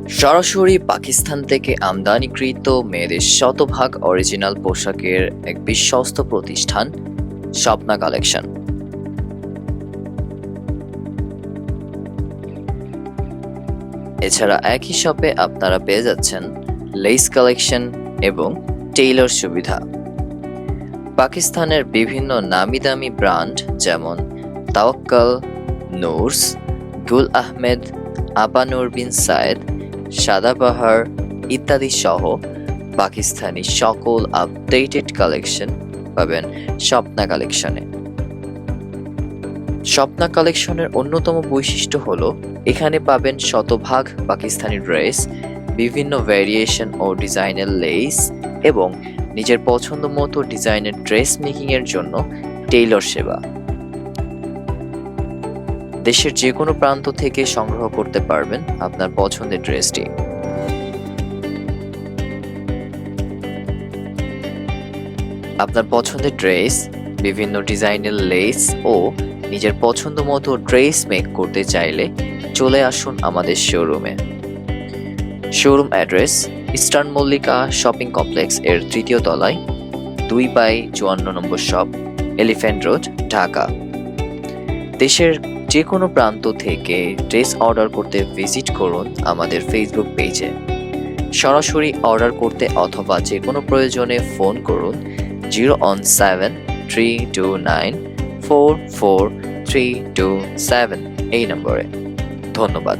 সরাসরি পাকিস্তান থেকে আমদানিকৃত মেয়েদের শতভাগ অরিজিনাল পোশাকের এক বিশ্বস্ত প্রতিষ্ঠান স্বপ্না কালেকশন। এছাড়া একই শপে আপনারা পেয়ে যাচ্ছেন লেস কালেকশন এবং টেইলর সুবিধা। পাকিস্তানের বিভিন্ন নামি দামি ব্র্যান্ড যেমন তাওয়াক্কাল, নূরস, গুল আহমেদ, আবানুর বিন সায়েদ, সাদাবাহার ইত্যাদি সহ পাকিস্তানি সকল আপডেটেড কালেকশন পাবেন স্বপ্না কালেকশনে। স্বপ্না কালেকশনের অন্যতম বৈশিষ্ট্য হলো এখানে পাবেন শতভাগ পাকিস্তানি ড্রেস, বিভিন্ন ভ্যারিয়েশন ও ডিজাইনের লেস এবং নিজের পছন্দ মতো ডিজাইনের ড্রেস মেকিং এর জন্য টেইলর সেবা। দেশের যে কোনো প্রান্ত থেকে সংগ্রহ করতে পারবেন আপনার পছন্দের ড্রেসটি। আপনার পছন্দের ড্রেস, বিভিন্ন ডিজাইনের লেস ও নিজের পছন্দ মতো ড্রেস মেক করতে চাইলে চলে আসুন আমাদের শোরুমে। Showroom address eastern Mallika shopping complex এর ৩য় তলায়, ২/৫৪ নম্বর শপ, এলিফ্যান্ট রোড, ঢাকা। দেশের যে কোনো প্রান্ত থেকে ড্রেস অর্ডার করতে ভিজিট করুন আমাদের ফেসবুক পেজে। সরাসরি অর্ডার করতে অথবা যে কোনো প্রয়োজনে ফোন করুন 017-329-44327 এই নম্বরে। ধন্যবাদ।